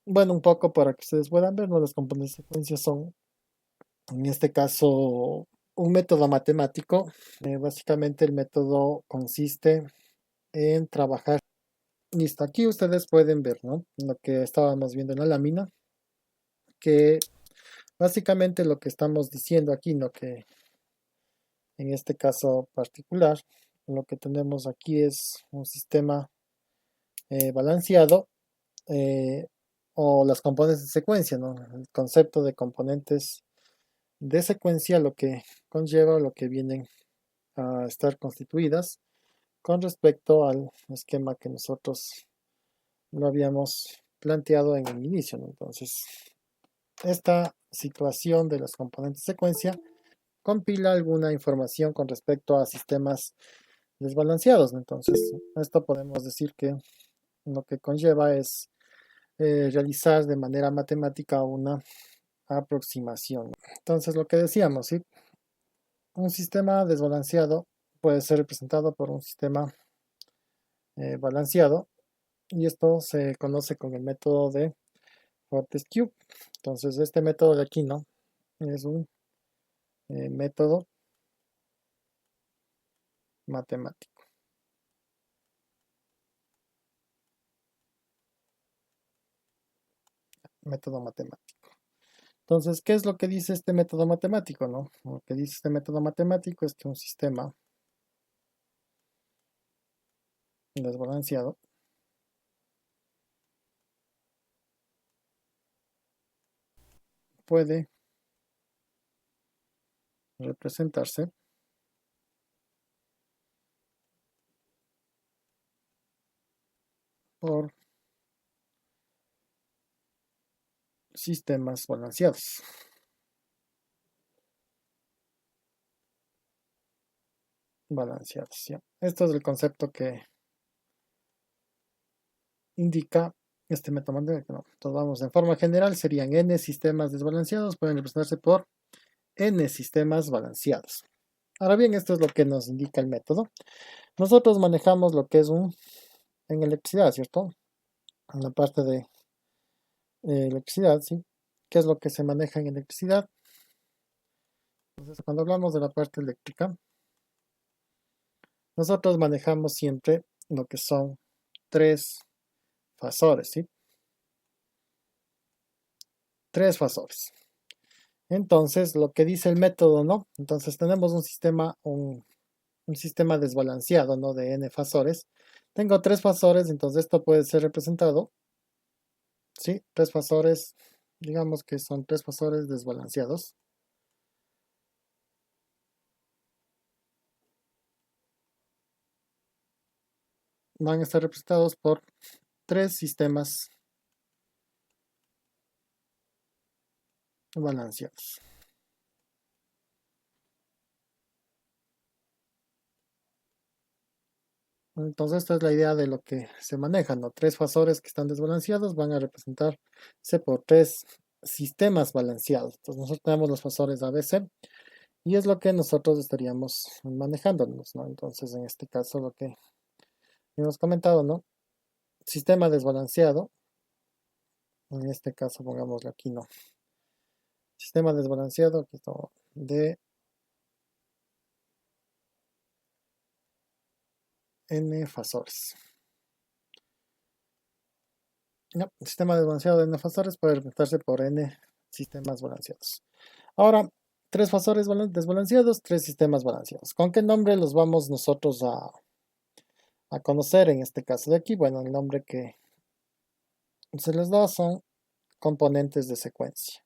Bueno, un poco para que ustedes puedan ver, ¿no? Las componentes de secuencia son, en este caso, un método matemático. Básicamente el método consiste en trabajar. Listo, aquí ustedes pueden ver, ¿no? Lo que estábamos viendo en la lámina, que básicamente lo que estamos diciendo aquí, ¿no? Que en este caso particular, lo que tenemos aquí es un sistema balanceado, eh, o las componentes de secuencia, ¿no? El concepto de componentes de secuencia lo que conlleva, lo que vienen a estar constituidas con respecto al esquema que nosotros lo habíamos planteado en el inicio, ¿no? Entonces, esta situación de las componentes de secuencia compila alguna información con respecto a sistemas desbalanceados, ¿no? Entonces, esto podemos decir que lo que conlleva es realizar de manera matemática una aproximación. Entonces, lo que decíamos, ¿sí? Un sistema desbalanceado puede ser representado por un sistema balanceado, y esto se conoce con el método de Fortescue. Entonces, este método de aquí, ¿no? Es un método matemático. Método matemático. Entonces, ¿qué es lo que dice este método matemático, no? Lo que dice este método matemático es que un sistema desbalanceado puede representarse por sistemas balanceados. Balanceados, ¿sí? Esto es el concepto que indica este método matemático, ¿no? Entonces, vamos, en forma general serían n sistemas desbalanceados, pueden representarse por n sistemas balanceados. Ahora bien, esto es lo que nos indica el método. Nosotros manejamos lo que es en electricidad, ¿cierto? En la parte de electricidad, ¿sí? ¿Qué es lo que se maneja en electricidad? Entonces, cuando hablamos de la parte eléctrica, nosotros manejamos siempre lo que son tres fasores, ¿sí? Tres fasores. Entonces, lo que dice el método, ¿no? Entonces, tenemos un sistema desbalanceado, ¿no? De n fasores. Tengo tres fasores, entonces esto puede ser representado, ¿sí? Tres fasores, digamos que son tres fasores desbalanceados. Van a estar representados por tres sistemas balanceados. Entonces, esta es la idea de lo que se maneja, ¿no? Tres fasores que están desbalanceados van a representarse por tres sistemas balanceados. Entonces, nosotros tenemos los fasores ABC y es lo que nosotros estaríamos manejándonos, ¿no? Entonces, en este caso, lo que hemos comentado, ¿no? Sistema desbalanceado, en este caso, pongámoslo aquí, ¿no? Sistema desbalanceado, aquí está, de n fasores. No, sistema desbalanceado de n fasores puede representarse por n sistemas balanceados. Ahora, tres fasores desbalanceados, tres sistemas balanceados. ¿Con qué nombre los vamos nosotros a conocer en este caso de aquí? Bueno, el nombre que se les da son componentes de secuencia.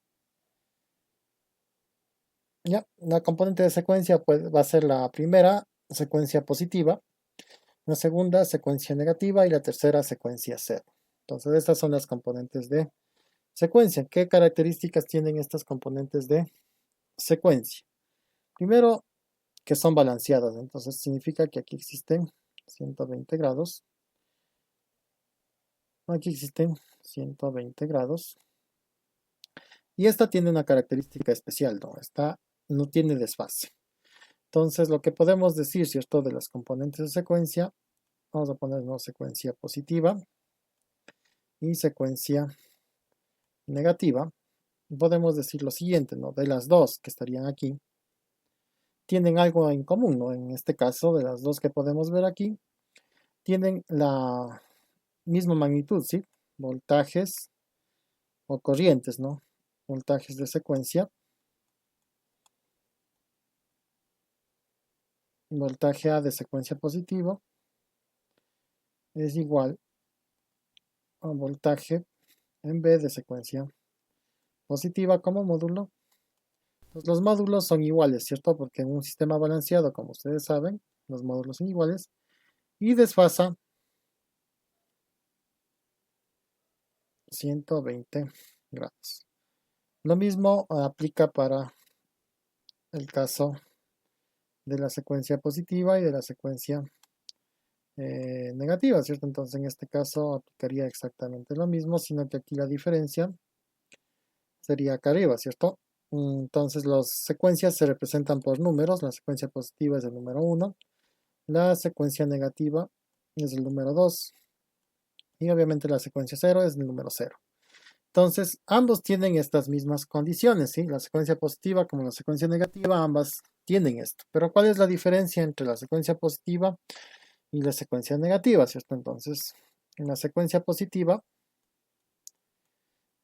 Ya, la componente de secuencia pues, va a ser la primera secuencia positiva, la segunda secuencia negativa y la tercera secuencia cero. Entonces, estas son las componentes de secuencia. ¿Qué características tienen estas componentes de secuencia? Primero, que son balanceadas. Entonces, significa que aquí existen 120 grados. Aquí existen 120 grados. Y esta tiene una característica especial, ¿no? Esta no tiene desfase. Entonces, lo que podemos decir, ¿cierto? De las componentes de secuencia, vamos a ponernos secuencia positiva y secuencia negativa, podemos decir lo siguiente, ¿no? De las dos que estarían aquí, tienen algo en común, ¿no? En este caso, de las dos que podemos ver aquí, tienen la misma magnitud, ¿sí? Voltajes o corrientes, ¿no? Voltajes de secuencia. Voltaje A de secuencia positiva es igual a voltaje en B de secuencia positiva como módulo. Pues los módulos son iguales, ¿cierto? Porque en un sistema balanceado, como ustedes saben, los módulos son iguales y desfasa 120 grados. Lo mismo aplica para el caso de la secuencia positiva y de la secuencia negativa, ¿cierto? Entonces en este caso aplicaría exactamente lo mismo, sino que aquí la diferencia sería acá arriba, ¿cierto? Entonces las secuencias se representan por números, la secuencia positiva es el número 1, la secuencia negativa es el número 2 y obviamente la secuencia 0 es el número 0. Entonces ambos tienen estas mismas condiciones, ¿sí? La secuencia positiva como la secuencia negativa, ambas tienen esto. Pero ¿cuál es la diferencia entre la secuencia positiva y la secuencia negativa, ¿cierto? Entonces, en la secuencia positiva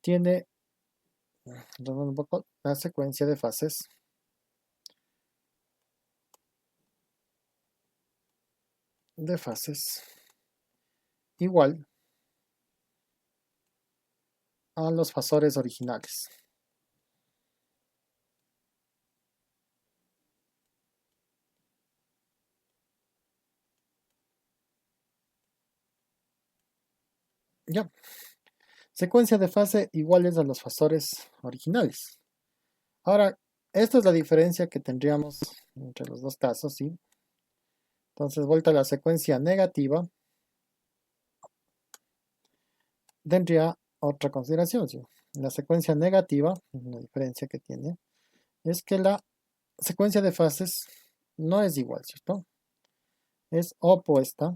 tiene un poco, la secuencia de fases igual a los fasores originales. Ya, secuencia de fase iguales a los fasores originales. Ahora, esta es la diferencia que tendríamos entre los dos casos, ¿sí? Entonces, vuelta a la secuencia negativa, tendría otra consideración, ¿sí? La secuencia negativa, la diferencia que tiene, es que la secuencia de fases no es igual, ¿cierto? Es opuesta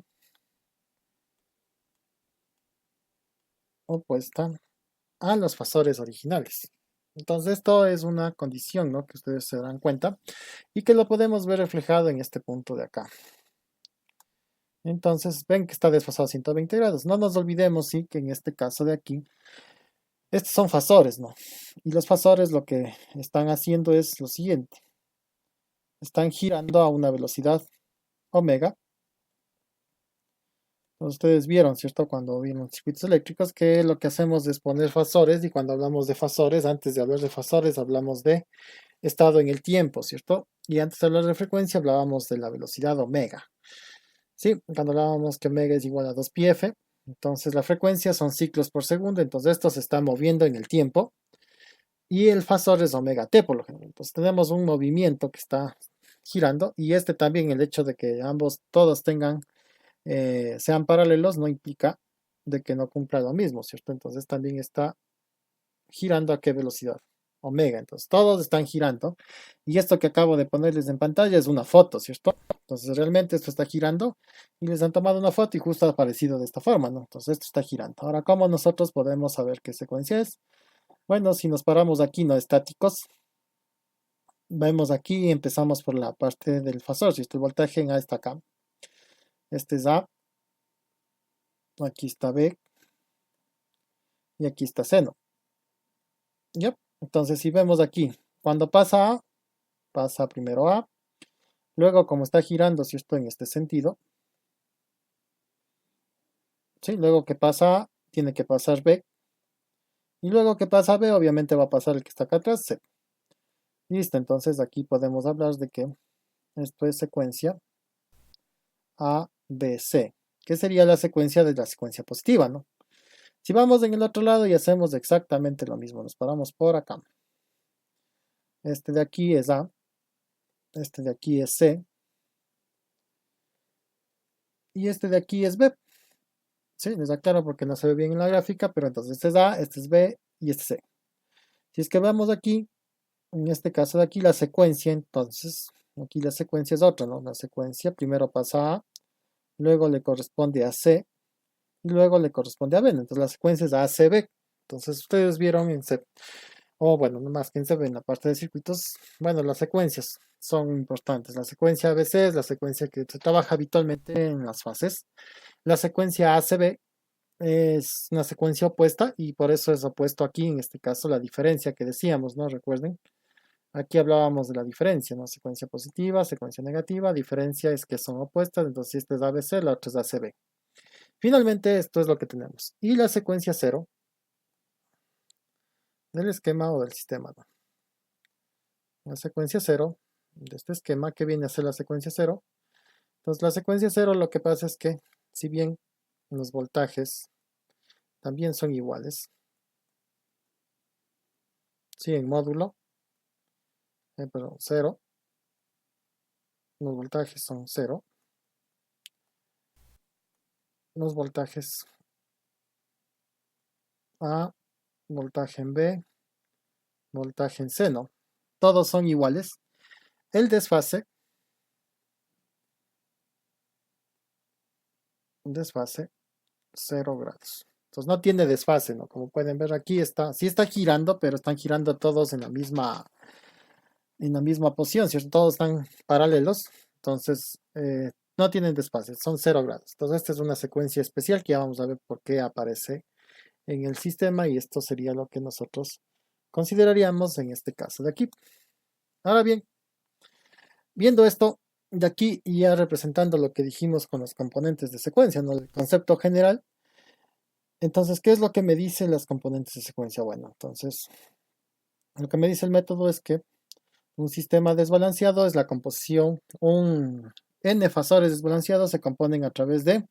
a los fasores originales. Entonces esto es una condición, ¿no? Que ustedes se darán cuenta y que lo podemos ver reflejado en este punto de acá. Entonces ven que está desfasado 120 grados. No nos olvidemos, sí, que en este caso de aquí, estos son fasores, ¿no? Y los fasores lo que están haciendo es lo siguiente. Están girando a una velocidad omega. Ustedes vieron, ¿cierto? Cuando vieron circuitos eléctricos, que lo que hacemos es poner fasores y cuando hablamos de fasores, antes de hablar de fasores, hablamos de estado en el tiempo, ¿cierto? Y antes de hablar de frecuencia, hablábamos de la velocidad omega. Sí, cuando hablábamos que omega es igual a 2πf, entonces la frecuencia son ciclos por segundo, entonces esto se está moviendo en el tiempo y el fasor es omega t por lo general. Entonces tenemos un movimiento que está girando y este también, el hecho de que ambos todos tengan sean paralelos no implica de que no cumpla lo mismo, ¿cierto? Entonces también está girando a qué velocidad, omega. Entonces todos están girando y esto que acabo de ponerles en pantalla es una foto, ¿cierto? Entonces realmente esto está girando y les han tomado una foto y justo ha aparecido de esta forma, ¿no? Entonces esto está girando. Ahora, ¿cómo nosotros podemos saber qué secuencia es? Bueno, si nos paramos aquí, no estáticos, vemos aquí y empezamos por la parte del fasor. Si el voltaje en A está acá, este es A, aquí está B y aquí está C, ¿no? ¿Ya? Entonces, si vemos aquí, cuando pasa A, pasa primero A, luego como está girando, si estoy en este sentido, ¿sí? Luego que pasa A, tiene que pasar B, y luego que pasa B, obviamente va a pasar el que está acá atrás, C. Listo, entonces aquí podemos hablar de que esto es secuencia A, B, C, que sería la secuencia de la secuencia positiva, ¿no? Si vamos en el otro lado y hacemos exactamente lo mismo, nos paramos por acá. Este de aquí es A, este de aquí es C, y este de aquí es B. Sí, les aclaro porque no se ve bien en la gráfica, pero entonces este es A, este es B y este es C. Si es que vemos aquí, en este caso de aquí, la secuencia, entonces aquí la secuencia es otra, ¿no? La secuencia primero pasa a A, luego le corresponde a C y luego le corresponde a B. Entonces la secuencia es ACB. Entonces ustedes vieron en C, o bueno, no más que en C, en la parte de circuitos, bueno, las secuencias son importantes. La secuencia ABC es la secuencia que se trabaja habitualmente en las fases. La secuencia ACB es una secuencia opuesta y por eso es opuesto aquí, en este caso, la diferencia que decíamos, ¿no? Recuerden, aquí hablábamos de la diferencia, ¿no? Secuencia positiva, secuencia negativa, diferencia es que son opuestas, entonces esta es ABC, la otra es ACB. Finalmente, esto es lo que tenemos. Y la secuencia cero del esquema o del sistema, ¿no? La secuencia cero de este esquema, que viene a ser la secuencia cero. Entonces, la secuencia cero lo que pasa es que, si bien los voltajes también son iguales, sí, en módulo, perdón, cero, los voltajes son cero, los voltajes A, voltaje en B, voltaje en C, ¿no? Todos son iguales. El desfase 0 grados. Entonces no tiene desfase, ¿no? Como pueden ver aquí está, sí está girando, pero están girando todos en la misma posición, ¿cierto? Todos están paralelos, entonces no tienen desfase, son 0 grados. Entonces esta es una secuencia especial que ya vamos a ver por qué aparece en el sistema y esto sería lo que nosotros consideraríamos en este caso de aquí. Ahora bien, viendo esto de aquí y ya representando lo que dijimos con los componentes de secuencia, ¿no? El concepto general. Entonces, ¿qué es lo que me dicen las componentes de secuencia? Bueno, entonces, lo que me dice el método es que un sistema desbalanceado es la composición, un n fasores desbalanceados se componen a través de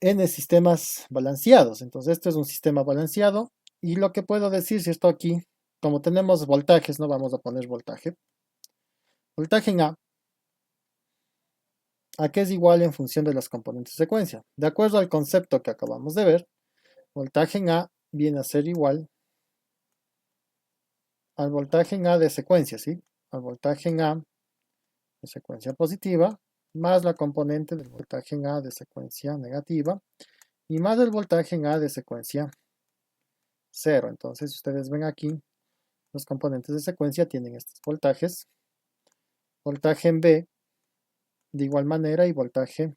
n sistemas balanceados. Entonces, esto es un sistema balanceado y lo que puedo decir, si esto aquí, como tenemos voltajes, no vamos a poner voltaje. Voltaje en A que es igual en función de las componentes de secuencia. De acuerdo al concepto que acabamos de ver, voltaje en A viene a ser igual al voltaje en A de secuencia, ¿sí? Al voltaje en A de secuencia positiva, más la componente del voltaje en A de secuencia negativa, y más el voltaje en A de secuencia 0. Entonces, si ustedes ven aquí, los componentes de secuencia tienen estos voltajes. Voltaje en B, de igual manera, y voltaje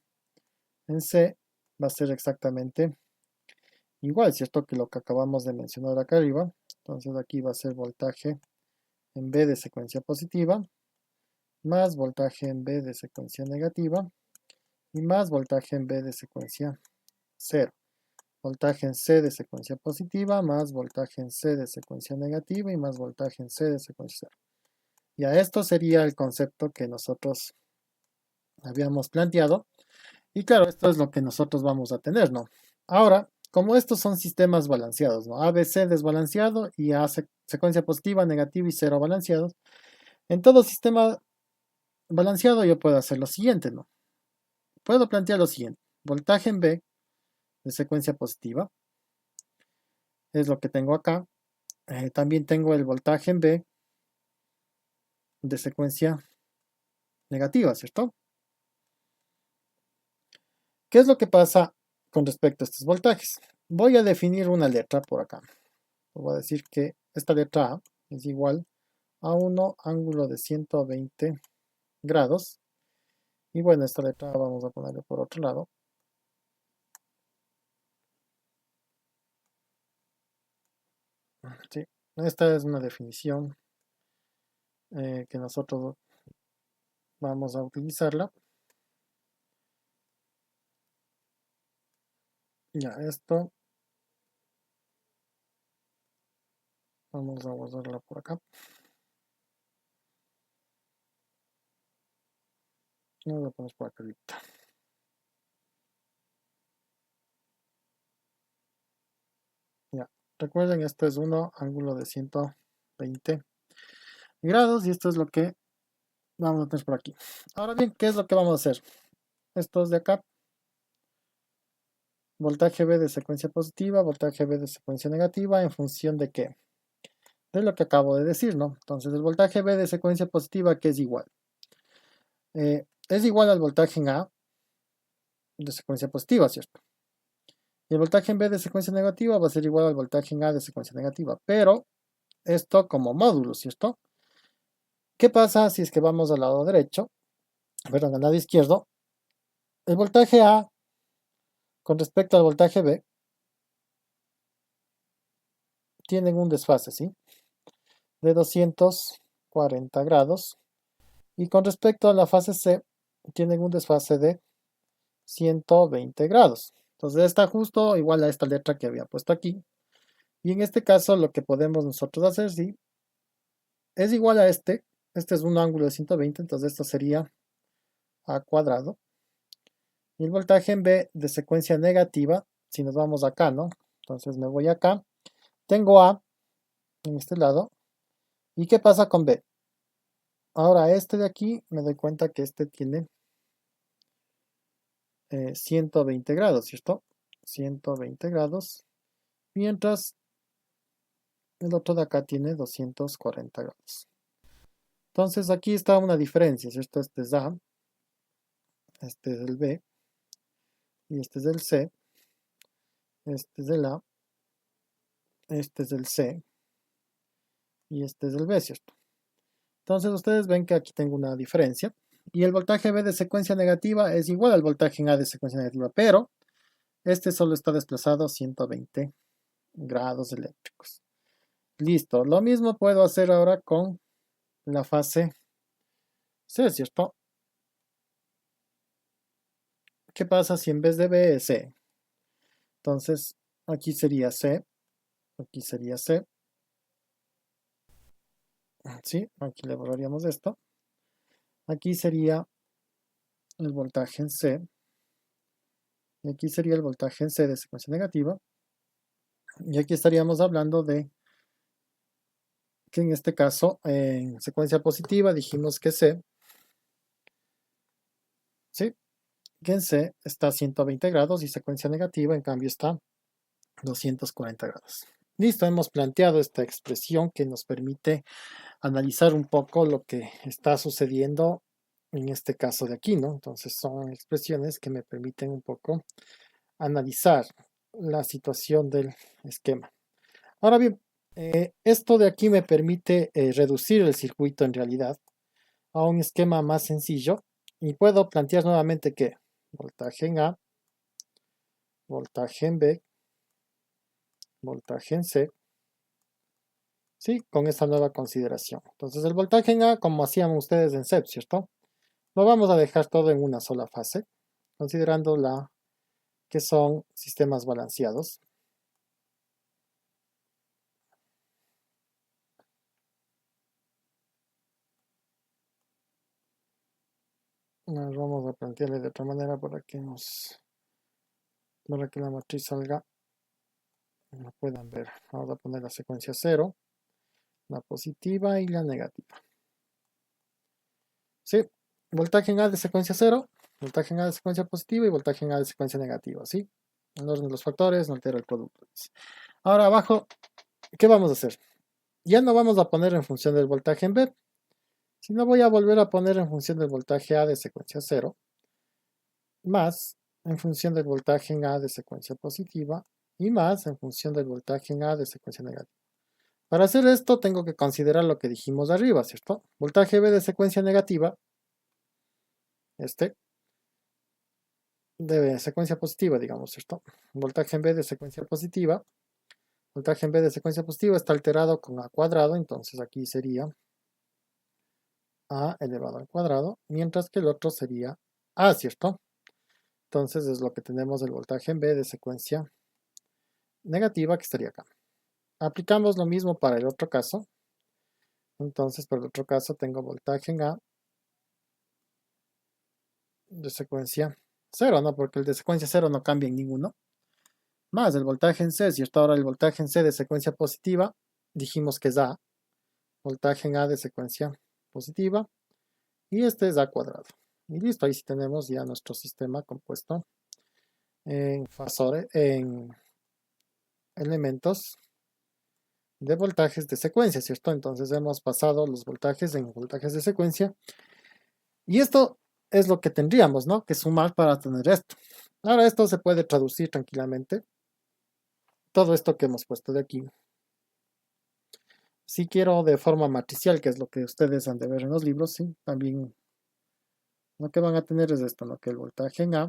en C va a ser exactamente igual, ¿cierto? Que lo que acabamos de mencionar acá arriba. Entonces, aquí va a ser voltaje en B de secuencia positiva, más voltaje en B de secuencia negativa, y más voltaje en B de secuencia 0. Voltaje en C de secuencia positiva, más voltaje en C de secuencia negativa, y más voltaje en C de secuencia 0. Ya esto sería el concepto que nosotros habíamos planteado. Y claro, esto es lo que nosotros vamos a tener, ¿no? Ahora, como estos son sistemas balanceados, ¿no? ABC desbalanceado y A secuencia positiva, negativa y 0 balanceados. En todo sistema balanceado yo puedo hacer lo siguiente, ¿no? Puedo plantear lo siguiente. Voltaje en B de secuencia positiva es lo que tengo acá. También tengo el voltaje en B de secuencia negativa, ¿cierto? ¿Qué es lo que pasa con respecto a estos voltajes? Voy a definir una letra por acá. Voy a decir que esta letra A es igual a 1 ángulo de 120 grados. Y bueno, esta letra A vamos a ponerle por otro lado. Sí, esta es una definición que nosotros vamos a utilizarla. Ya, esto vamos a guardarla por acá. No lo ponemos por acá ahorita. Ya, recuerden, esto es 1 ángulo de 120 grados y esto es lo que vamos a tener por aquí. Ahora bien, ¿qué es lo que vamos a hacer? Estos de acá, voltaje B de secuencia positiva, voltaje B de secuencia negativa, ¿en función de qué? De lo que acabo de decir, ¿no? Entonces, el voltaje B de secuencia positiva, ¿qué es igual? Es igual al voltaje en A de secuencia positiva, ¿cierto? Y el voltaje en B de secuencia negativa va a ser igual al voltaje en A de secuencia negativa, pero esto como módulo, ¿cierto? ¿Qué pasa si es que vamos al lado derecho? Perdón, al lado izquierdo. El voltaje A con respecto al voltaje B tienen un desfase, ¿sí? De 240 grados. Y con respecto a la fase C, tienen un desfase de 120 grados. Entonces está justo igual a esta letra que había puesto aquí. Y en este caso lo que podemos nosotros hacer, sí, es igual a este. Este es un ángulo de 120, entonces esto sería A cuadrado. Y el voltaje en B de secuencia negativa, si nos vamos acá, ¿no? Entonces me voy acá. Tengo A en este lado. ¿Y qué pasa con B? Ahora este de aquí, me doy cuenta que este tiene 120 grados, ¿cierto? 120 grados. Mientras el otro de acá tiene 240 grados. Entonces aquí está una diferencia, ¿cierto? Este es A, este es el B, y este es el C, este es el A, este es el C, y este es el B, ¿cierto? Entonces ustedes ven que aquí tengo una diferencia. Y el voltaje B de secuencia negativa es igual al voltaje en A de secuencia negativa, pero este solo está desplazado 120 grados eléctricos. Listo, lo mismo puedo hacer ahora con la fase C, ¿cierto? ¿Qué pasa si en vez de B es C? Entonces, aquí sería C, aquí sería C, ¿sí? Aquí le borraríamos esto. Aquí sería el voltaje en C, y aquí sería el voltaje en C de secuencia negativa. Y aquí estaríamos hablando de que en este caso, en secuencia positiva, dijimos que C, ¿sí? Que en C está a 120 grados y secuencia negativa, en cambio, está 240 grados. Listo, hemos planteado esta expresión que nos permite analizar un poco lo que está sucediendo en este caso de aquí, ¿no? Entonces son expresiones que me permiten un poco analizar la situación del esquema. Ahora bien, esto de aquí me permite reducir el circuito en realidad a un esquema más sencillo y puedo plantear nuevamente que voltaje en A, voltaje en B, voltaje en C, ¿sí? Con esta nueva consideración. Entonces el voltaje en A, como hacían ustedes en CEP, ¿cierto? Lo vamos a dejar todo en una sola fase, considerando la que son sistemas balanceados. Vamos a plantearle de otra manera para que la matriz salga, la puedan ver. Vamos a poner la secuencia 0, la positiva y la negativa. ¿Sí? Voltaje en A de secuencia 0, voltaje en A de secuencia positiva y voltaje en A de secuencia negativa, ¿sí? En orden de los factores, no altera el producto. Ahora abajo, ¿qué vamos a hacer? Ya no vamos a poner en función del voltaje en B, sino voy a volver a poner en función del voltaje A de secuencia 0, más en función del voltaje en A de secuencia positiva y más en función del voltaje en A de secuencia negativa. Para hacer esto tengo que considerar lo que dijimos arriba, ¿cierto? Voltaje B de secuencia negativa, este, de secuencia positiva, digamos, ¿cierto? Voltaje en B de secuencia positiva, voltaje en B de secuencia positiva está alterado con A cuadrado, entonces aquí sería A elevado al cuadrado, mientras que el otro sería A, ¿cierto? Entonces es lo que tenemos el voltaje en B de secuencia negativa que estaría acá. Aplicamos lo mismo para el otro caso. Entonces, para el otro caso tengo voltaje en A de secuencia 0, ¿no? Porque el de secuencia 0 no cambia en ninguno. Más el voltaje en C, ¿cierto? Ahora el voltaje en C de secuencia positiva, dijimos que es A. Voltaje en A de secuencia positiva. Y este es A cuadrado. Y listo, ahí sí tenemos ya nuestro sistema compuesto en fasores, en elementos de voltajes de secuencia, ¿cierto? Entonces hemos pasado los voltajes en voltajes de secuencia. Y esto es lo que tendríamos, ¿no? Que sumar para tener esto. Ahora esto se puede traducir tranquilamente. todo esto que hemos puesto de aquí. Si quiero de forma matricial, que es lo que ustedes han de ver en los libros, sí, también lo que van a tener es esto, ¿no? Que el voltaje en A,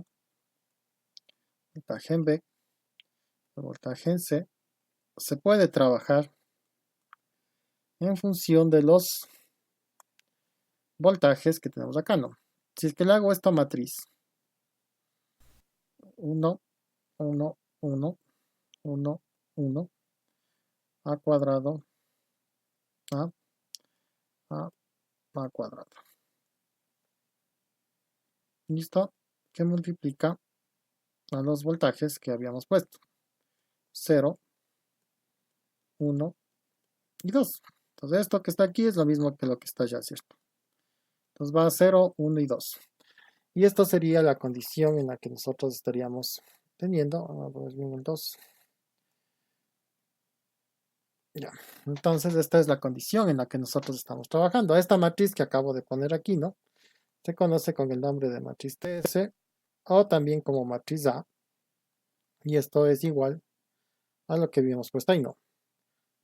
el voltaje en B, el voltaje en C, se puede trabajar en función de los voltajes que tenemos acá, ¿no? Si es que le hago esta matriz, 1, 1, 1, 1, 1, A cuadrado, A, A, A cuadrado. ¿Listo? Que multiplica a los voltajes que habíamos puesto. 0, 1 y 2. Entonces esto que está aquí es lo mismo que lo que está allá, ¿cierto? Entonces va a 0, 1 y 2. Y esto sería la condición en la que nosotros estaríamos teniendo. Vamos a poner bien el 2. Ya. Entonces esta es la condición en la que nosotros estamos trabajando. Esta matriz que acabo de poner aquí, ¿no? Se conoce con el nombre de matriz TS o también como matriz A. Y esto es igual a lo que habíamos puesto ahí, ¿no?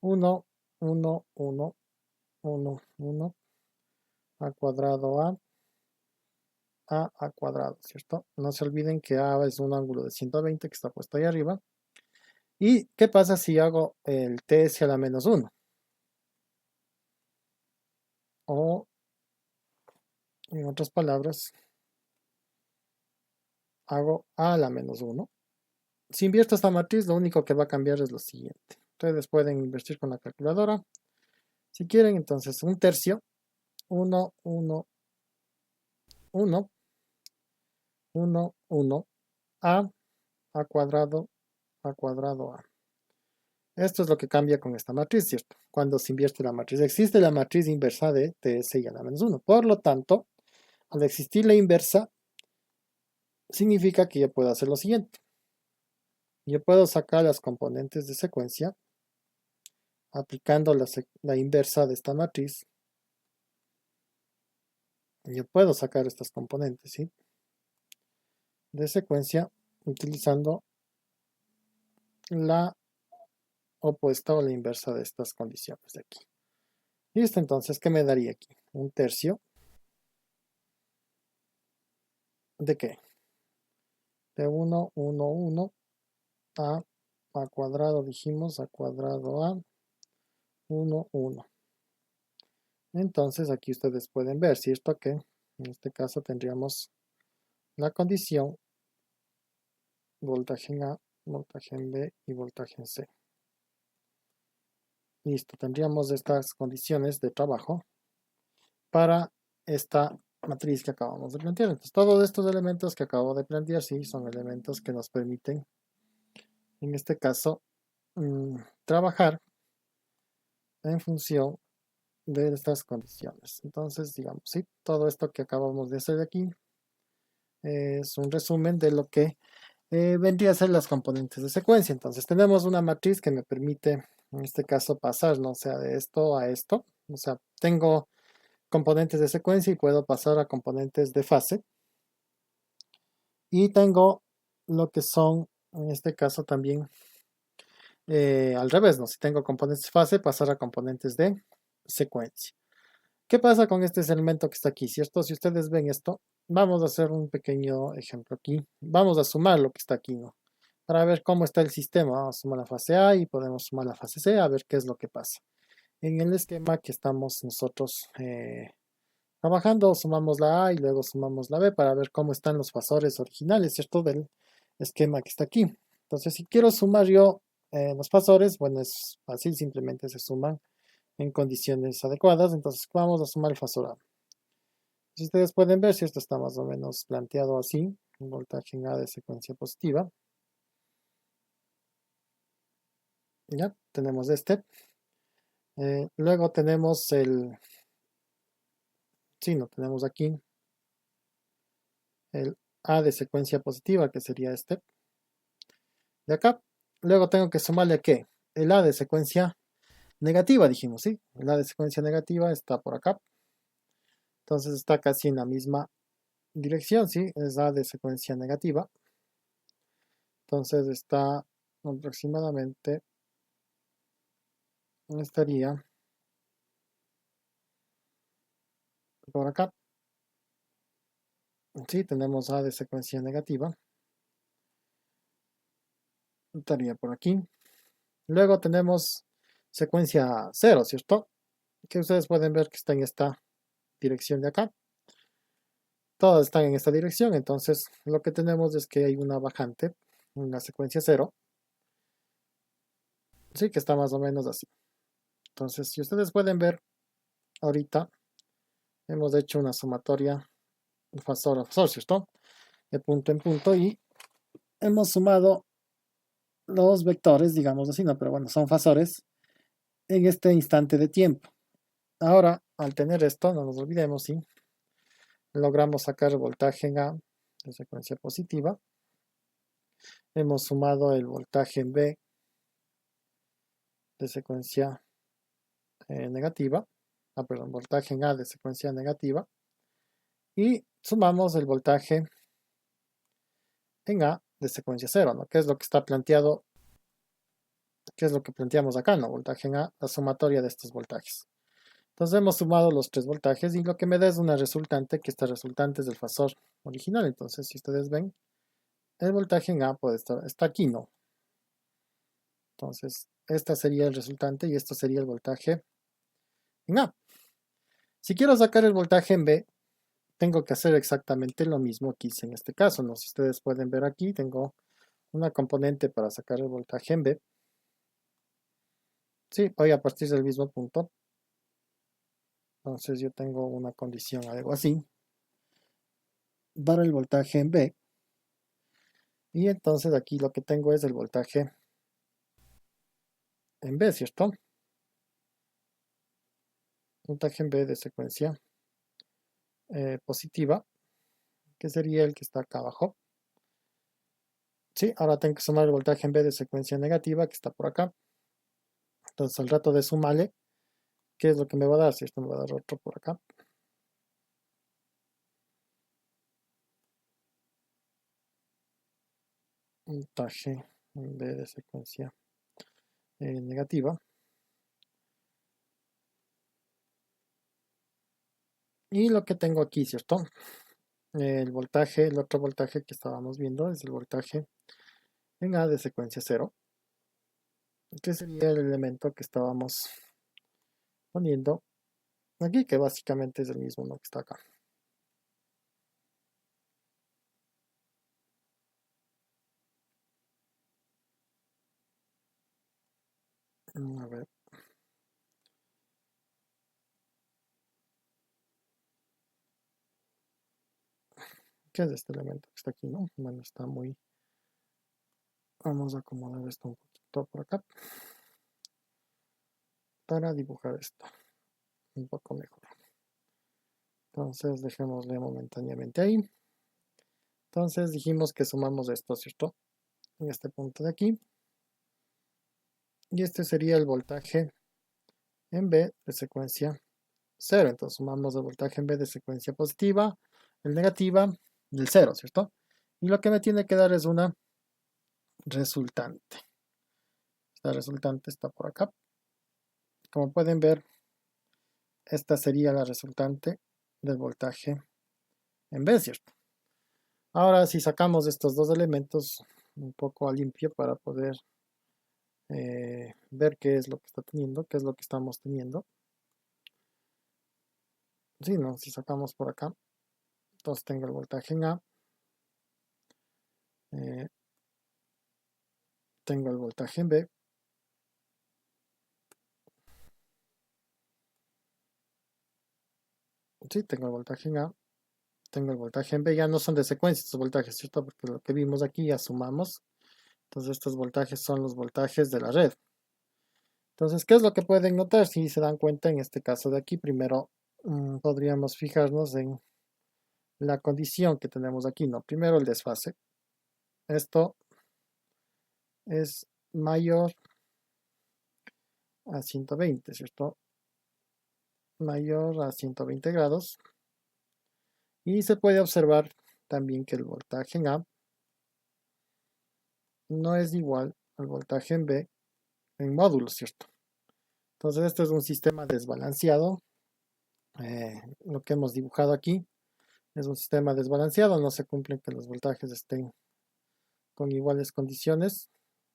1, 1, 1, 1, 1, A cuadrado A cuadrado, ¿cierto? No se olviden que A es un ángulo de 120 que está puesto ahí arriba. ¿Y qué pasa si hago el TS a la menos 1? O, en otras palabras, hago A a la menos 1. Si invierto esta matriz, lo único que va a cambiar es lo siguiente. Ustedes pueden invertir con la calculadora. Si quieren, entonces, un tercio. 1, 1, 1, 1, 1, A cuadrado, A cuadrado, A. Esto es lo que cambia con esta matriz, ¿cierto? Cuando se invierte la matriz. Existe la matriz inversa de TS y a la menos 1. Por lo tanto, al existir la inversa, significa que yo puedo hacer lo siguiente. Yo puedo sacar las componentes de secuencia aplicando la inversa de esta matriz. Yo puedo sacar estas componentes, ¿sí? De secuencia utilizando la opuesta o la inversa de estas condiciones de aquí. Listo, entonces, ¿qué me daría aquí? Un tercio. ¿De qué? De 1, 1, 1 a cuadrado, dijimos, a cuadrado A, 1, 1. Entonces, aquí ustedes pueden ver, ¿cierto? Que en este caso tendríamos la condición voltaje en A, voltaje en B y voltaje en C. Listo, tendríamos estas condiciones de trabajo para esta matriz que acabamos de plantear. Entonces, todos estos elementos que acabo de plantear, sí, son elementos que nos permiten, en este caso, trabajar en función de estas condiciones. Entonces, digamos, sí, todo esto que acabamos de hacer aquí es un resumen de lo que vendría a ser las componentes de secuencia. Entonces, tenemos una matriz que me permite, en este caso, pasar, ¿no? O sea, de esto a esto. O sea, tengo componentes de secuencia y puedo pasar a componentes de fase. Y tengo lo que son, en este caso también, al revés, ¿no? Si tengo componentes de fase, pasar a componentes de secuencia. ¿Qué pasa con este elemento que está aquí? ¿Cierto? Si ustedes ven esto, vamos a hacer un pequeño ejemplo aquí. Vamos a sumar lo que está aquí, ¿no? Para ver cómo está el sistema. Vamos a sumar la fase A y podemos sumar la fase C a ver qué es lo que pasa. En el esquema que estamos nosotros trabajando, sumamos la A y luego sumamos la B para ver cómo están los fasores originales, ¿cierto? Del esquema que está aquí. Entonces, si quiero sumar yo los fasores, bueno, es fácil, simplemente se suman en condiciones adecuadas. Entonces, vamos a sumar el fasor A. Si ustedes pueden ver, si esto está más o menos planteado así, un voltaje en A de secuencia positiva. Ya, tenemos este. Luego tenemos no tenemos aquí el A de secuencia positiva, que sería este. De acá, luego tengo que sumarle ¿qué? El A de secuencia negativa, dijimos, ¿sí? El A de secuencia negativa está por acá. Entonces está casi en la misma dirección, ¿sí? Es A de secuencia negativa. Entonces está aproximadamente estaría por acá. Si tenemos A de secuencia negativa, estaría por aquí. Luego tenemos secuencia 0, ¿cierto? Que ustedes pueden ver que está en esta dirección de acá. Todas están en esta dirección, entonces lo que tenemos es que hay una bajante, una secuencia 0, sí, que está más o menos así. Entonces, si ustedes pueden ver, ahorita hemos hecho una sumatoria fasor a fasor, ¿cierto? De punto en punto y hemos sumado los vectores, digamos así, no, pero bueno, son fasores en este instante de tiempo. Ahora, al tener esto, no nos olvidemos, ¿sí? Logramos sacar el voltaje en A de secuencia positiva. Hemos sumado el voltaje en B de secuencia negativa. Perdón, voltaje en A de secuencia negativa. Y sumamos el voltaje en A de secuencia 0, ¿no? Que es lo que está planteado, que es lo que planteamos acá, ¿no? Voltaje en A, la sumatoria de estos voltajes. Entonces hemos sumado los tres voltajes y lo que me da es una resultante, que esta resultante es del fasor original. Entonces, si ustedes ven, el voltaje en A puede estar, está aquí, ¿no? Entonces, esta sería el resultante y esto sería el voltaje en A. Si quiero sacar el voltaje en B, tengo que hacer exactamente lo mismo que hice en este caso, ¿no? Si ustedes pueden ver aquí, tengo una componente para sacar el voltaje en B. Sí, voy a partir del mismo punto. Entonces yo tengo una condición, algo así, para el voltaje en B. Y entonces aquí lo que tengo es el voltaje en B, ¿cierto? Voltaje en B de secuencia positiva, que sería el que está acá abajo. Sí, ahora tengo que sumar el voltaje en B de secuencia negativa, que está por acá. Entonces al rato de sumarle, ¿qué es lo que me va a dar? Si esto me va a dar otro por acá. Voltaje en B de secuencia negativa. Y lo que tengo aquí, ¿cierto? El voltaje, el otro voltaje que estábamos viendo es el voltaje en A de secuencia 0, que sería el elemento que estábamos poniendo aquí, que básicamente es el mismo, ¿no? Que está acá. A ver, ¿qué es este elemento que está aquí, no? Bueno, está muy... Vamos a acomodar esto un poquito por acá para dibujar esto un poco mejor. Entonces dejémosle momentáneamente ahí. Entonces dijimos que sumamos esto, ¿cierto? En este punto de aquí. Y este sería el voltaje en B de secuencia 0. Entonces sumamos el voltaje en B de secuencia positiva, el negativa y el 0, ¿cierto? Y lo que me tiene que dar es una resultante. Esta resultante está por acá. Como pueden ver, esta sería la resultante del voltaje en B, ¿cierto? Ahora, si sacamos estos dos elementos un poco a limpio para poder ver qué es lo que está teniendo, qué es lo que estamos teniendo. Sí, ¿no? Si sacamos por acá, entonces tengo el voltaje en A, eh, tengo el voltaje en B, sí, tengo el voltaje en A, tengo el voltaje en B, ya no son de secuencia estos voltajes, ¿cierto? Porque lo que vimos aquí ya sumamos, entonces estos voltajes son los voltajes de la red. Entonces, ¿qué es lo que pueden notar? Si se dan cuenta en este caso de aquí, primero podríamos fijarnos en la condición que tenemos aquí, ¿no? Primero el desfase. Esto es mayor a 120, ¿cierto? Mayor a 120 grados. Y se puede observar también que el voltaje en A no es igual el voltaje en B en módulos, ¿cierto? Entonces esto es un sistema desbalanceado. Lo que hemos dibujado aquí es un sistema desbalanceado, no se cumplen que los voltajes estén con iguales condiciones,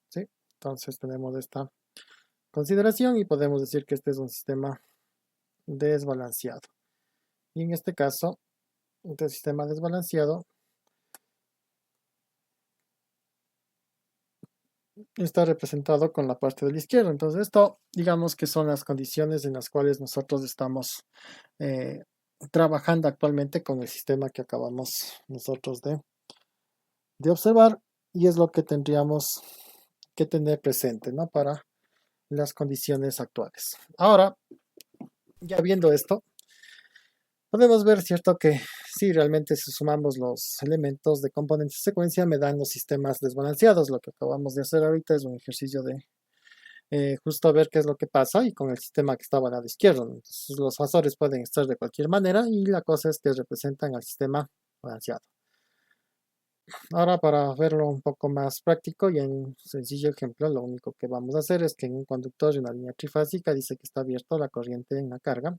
¿sí? Entonces tenemos esta consideración y podemos decir que este es un sistema desbalanceado. Y en este caso, este sistema desbalanceado está representado con la parte de la izquierda. Entonces esto, digamos que son las condiciones en las cuales nosotros estamos eh, trabajando actualmente con el sistema que acabamos nosotros de observar y es lo que tendríamos que tener presente, ¿no? Para las condiciones actuales. Ahora, ya viendo esto, podemos ver, ¿cierto? Que si realmente si sumamos los elementos de componentes de secuencia me dan los sistemas desbalanceados. Lo que acabamos de hacer ahorita es un ejercicio de justo ver qué es lo que pasa y con el sistema que estaba al lado izquierdo. Entonces, los fasores pueden estar de cualquier manera y la cosa es que representan al sistema balanceado. Ahora para verlo un poco más práctico y en un sencillo ejemplo, lo único que vamos a hacer es que en un conductor de una línea trifásica dice que está abierto la corriente en la carga